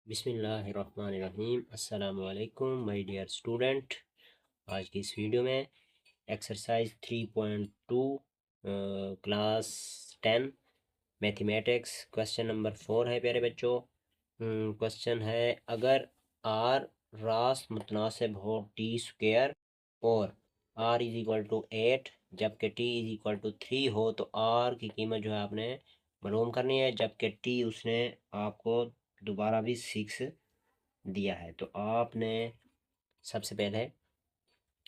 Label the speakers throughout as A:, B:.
A: बिस्मिल्लाहिर्रहमानिर्रहीम। अस्सलामु अलैकुम माय डियर स्टूडेंट। आज की इस वीडियो में exercise 3.2 class 10 mathematics question number 4 है प्यारे बच्चों। क्वेश्चन है, अगर आर रास मुतनासिब हो टी स्क्वायर और आर इज इक्वल टू 8 जबकि टी इज इक्वल टू 3 हो तो आर की कीमत जो है आपने मालूम करनी है, जबकि टी उसने आपको दोबारा भी 6 दिया है। तो आपने सबसे पहले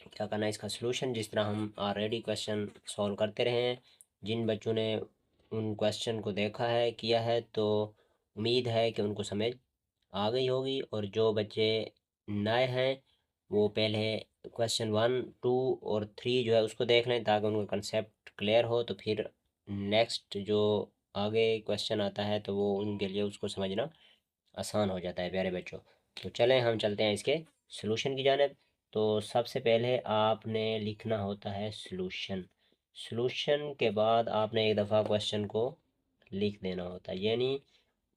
A: क्या करना है, इसका सलूशन जिस तरह हम ऑलरेडी क्वेश्चन सॉल्व करते रहे हैं, जिन बच्चों ने उन क्वेश्चन को देखा है किया है तो उम्मीद है कि उनको समझ आ गई होगी, और जो बच्चे नए हैं वो पहले क्वेश्चन 1, 2 और 3 जो है उसको देख लें ताकि उनका कंसेप्ट क्लियर हो, तो फिर नेक्स्ट जो आगे क्वेश्चन आता है तो वो उनके लिए उसको समझना आसान हो जाता है प्यारे बच्चों। तो चलें हम चलते हैं इसके सलूशन की जानिब। तो सबसे पहले आपने लिखना होता है सलूशन। सलूशन के बाद आपने एक दफ़ा क्वेश्चन को लिख देना होता है, यानी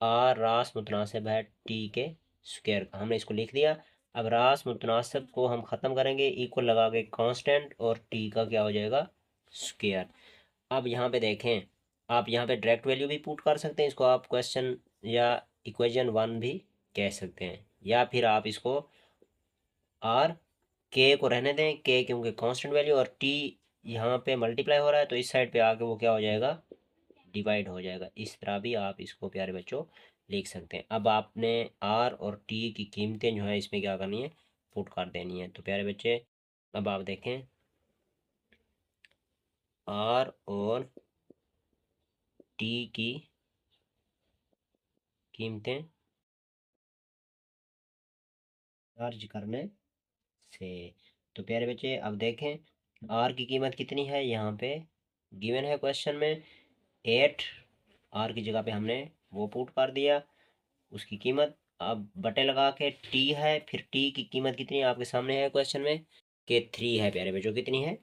A: आर रास मुतनासिब है टी के स्क्वायर का, हमने इसको लिख दिया। अब रास मुतनासिब को हम ख़त्म करेंगे, इक्वल लगा के कांस्टेंट, और टी का क्या हो जाएगा, स्क्वायर। अब यहाँ पे देखें, आप यहाँ पे डायरेक्ट वैल्यू भी पुट कर सकते हैं, इसको आप क्वेश्चन या इक्वेशन 1 भी कह सकते हैं, या फिर आप इसको आर के को रहने दें, के क्योंकि कांस्टेंट वैल्यू, और टी यहाँ पे मल्टीप्लाई हो रहा है तो इस साइड पे आके वो क्या हो जाएगा, डिवाइड हो जाएगा। इस तरह भी आप इसको प्यारे बच्चों लिख सकते हैं। अब आपने आर और टी की कीमतें जो है इसमें क्या करनी है, पुट कर देनी है। तो प्यारे बच्चे अब आप देखें, आर और टी की कीमतें चार्ज करने से, तो प्यारे बच्चे अब देखें आर की कीमत कितनी है, यहाँ पे गिवन है क्वेश्चन में 8। आर की जगह पे हमने वो पुट कर दिया उसकी कीमत। अब बटे लगा के टी है, फिर टी की कीमत कितनी है आपके सामने है क्वेश्चन में कि 3 है प्यारे बच्चों, कितनी है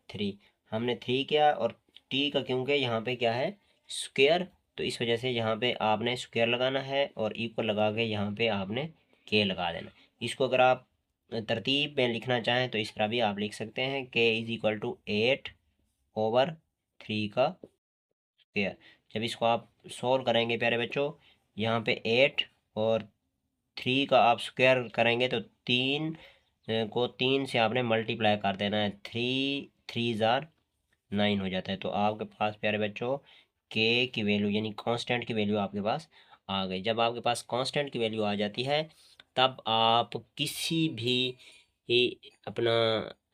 A: 3। हमने 3 किया, और टी का क्योंकि यहाँ पे क्या है स्क्वायर, तो इस वजह से यहाँ पे आपने स्क्वायर लगाना है और इक्वल लगा के यहाँ पे आपने के लगा देना। इसको अगर आप तरतीब में लिखना चाहें तो इस तरह भी आप लिख सकते हैं, के इज इक्वल टू 8/3 का स्क्वायर। जब इसको आप सोल्व करेंगे प्यारे बच्चों, यहाँ पे 8 और 3 का आप स्क्वायर करेंगे तो 3 को 3 से आपने मल्टीप्लाई कर देना है, 3×3 = 9 हो जाता है। तो आपके पास प्यारे बच्चों के की वैल्यू यानी कांस्टेंट की वैल्यू आपके पास आ गई। जब आपके पास कांस्टेंट की वैल्यू आ जाती है तब आप किसी भी अपना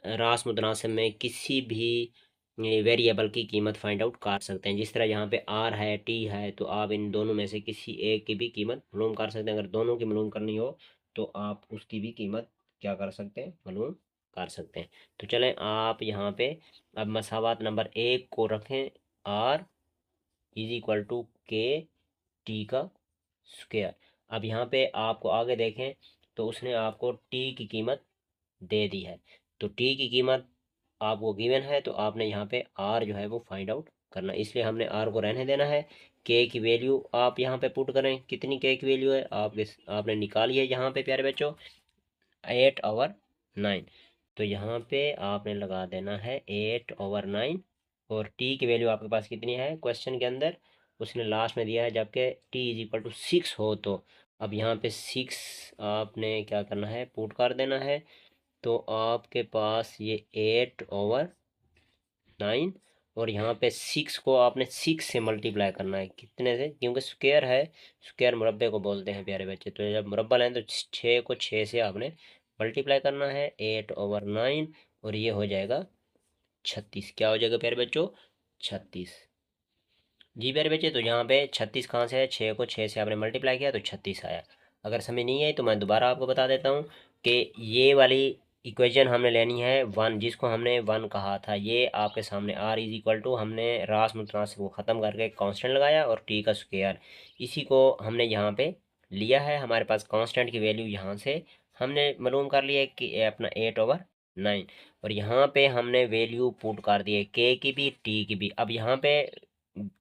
A: रास मुतनासिब में किसी भी वेरिएबल की कीमत फाइंड आउट कर सकते हैं। जिस तरह यहाँ पे आर है टी है, तो आप इन दोनों में से किसी एक की भी कीमत मालूम कर सकते हैं। अगर दोनों की मालूम करनी हो तो आप उसकी भी कीमत क्या कर सकते हैं, मालूम कर सकते हैं। तो चलें आप यहाँ पे अब मसावात नंबर 1 को रखें, are is equal to K T का स्क्वायर। अब यहाँ पे आपको आगे देखें तो उसने आपको टी की कीमत दे दी है, तो टी की कीमत आपको गिवन है, तो आपने यहाँ पे आर जो है वो फाइंड आउट करना, इसलिए हमने आर को रहने देना है। के की वैल्यू आप यहाँ पे पुट करें, कितनी के की वैल्यू है आपने निकाली है यहाँ पे प्यारे बच्चों 8/9। तो यहाँ पे आपने लगा देना है 8/9, और टी की वैल्यू आपके पास कितनी है क्वेश्चन के अंदर, उसने लास्ट में दिया है, जबकि टी इज इक्वल टू 6 हो तो अब यहाँ पे 6 आपने क्या करना है, पुट कर देना है। तो आपके पास ये 8/9, और यहाँ पे 6 को आपने 6 से मल्टीप्लाई करना है, कितने से, क्योंकि स्क्वायर है, स्क्वायर मुरब्बे को बोलते हैं प्यारे बच्चे। तो जब मुरब्बा लें तो 6 को 6 से आपने मल्टीप्लाई करना है 8/9, और ये हो जाएगा 36। क्या हो जाएगा प्यारे बच्चों, 36। जी प्यारे बच्चे, तो यहाँ पे 36 कहाँ से है, 6 को 6 से आपने मल्टीप्लाई किया तो 36 आया। अगर समझ नहीं आई तो मैं दोबारा आपको बता देता हूँ कि ये वाली इक्वेशन हमने लेनी है 1, जिसको हमने 1 कहा था, ये आपके सामने आर इज इक्वल टू हमने रास मुतनासिब को ख़त्म करके कांस्टेंट लगाया और टी का स्क्वायर, इसी को हमने यहाँ पे लिया है। हमारे पास कांस्टेंट की वैल्यू यहाँ से हमने मालूम कर लिया है कि अपना 8/9, और यहाँ पे हमने वैल्यू पुट कर दी है के की भी टी की भी। अब यहाँ पे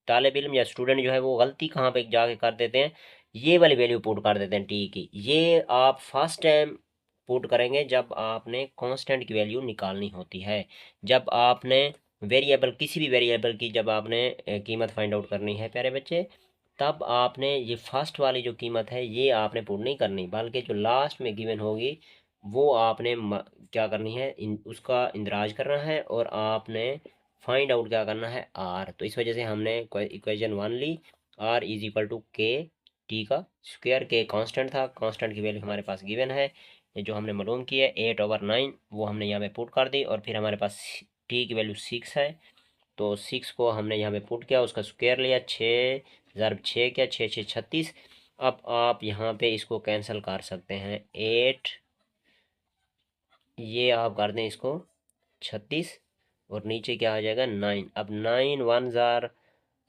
A: तालिब इल्म या स्टूडेंट जो है वो गलती कहाँ पे जाके कर देते हैं ये वाली वैल्यू पुट कर देते हैं टी की। ये आप फर्स्ट टाइम पुट करेंगे जब आपने कांस्टेंट की वैल्यू निकालनी होती है। जब आपने वेरिएबल, किसी भी वेरिएबल की जब आपने कीमत फाइंड आउट करनी है प्यारे बच्चे, तब आपने ये फर्स्ट वाली जो कीमत है ये आपने पुट नहीं करनी, बल्कि जो लास्ट में गिवन होगी वो आपने क्या करनी है, उसका इंदराज करना है और आपने फाइंड आउट क्या करना है, आर। तो इस वजह से हमने इक्वेशन 1 ली, R is equal to K T का स्क्वायर। के कांस्टेंट था, कांस्टेंट की वैल्यू हमारे पास गिवन है, ये जो हमने मालूम की है 8/9, वो हमने यहाँ पे पुट कर दी। और फिर हमारे पास टी की वैल्यू 6 है, तो 6 को हमने यहाँ पे पुट किया, उसका स्क्वायर लिया, 6 × 6 क्या, 6 × 6 = 36। अब आप यहाँ पे इसको कैंसिल कर सकते हैं, 8, ये आप कर दें इसको 36, और नीचे क्या आ जाएगा 9। अब 9 1 जार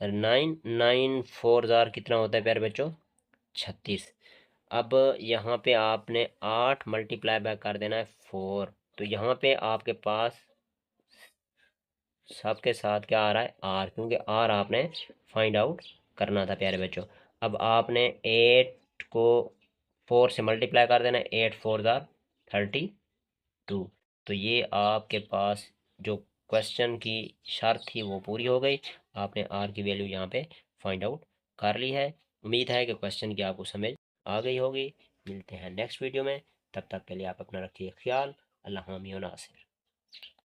A: 9, 9 4 जार कितना होता है प्यारे बच्चों, 36। अब यहाँ पे आपने 8 मल्टीप्लाई बाय कर देना है 4, तो यहाँ पे आपके पास सबके साथ क्या आ रहा है, आर, क्योंकि आर आपने फाइंड आउट करना था प्यारे बच्चों। अब आपने 8 को 4 से मल्टीप्लाई कर देना है, 8 4 जार 32। तो ये आपके पास जो क्वेश्चन की शर्त थी वो पूरी हो गई, आपने आर की वैल्यू यहाँ पे फाइंड आउट कर ली है। उम्मीद है कि क्वेश्चन की आपको समझ आ गई होगी। मिलते हैं नेक्स्ट वीडियो में, तब तक के लिए आप अपना रखिए ख्याल। अल्लाह हामी व नासिर।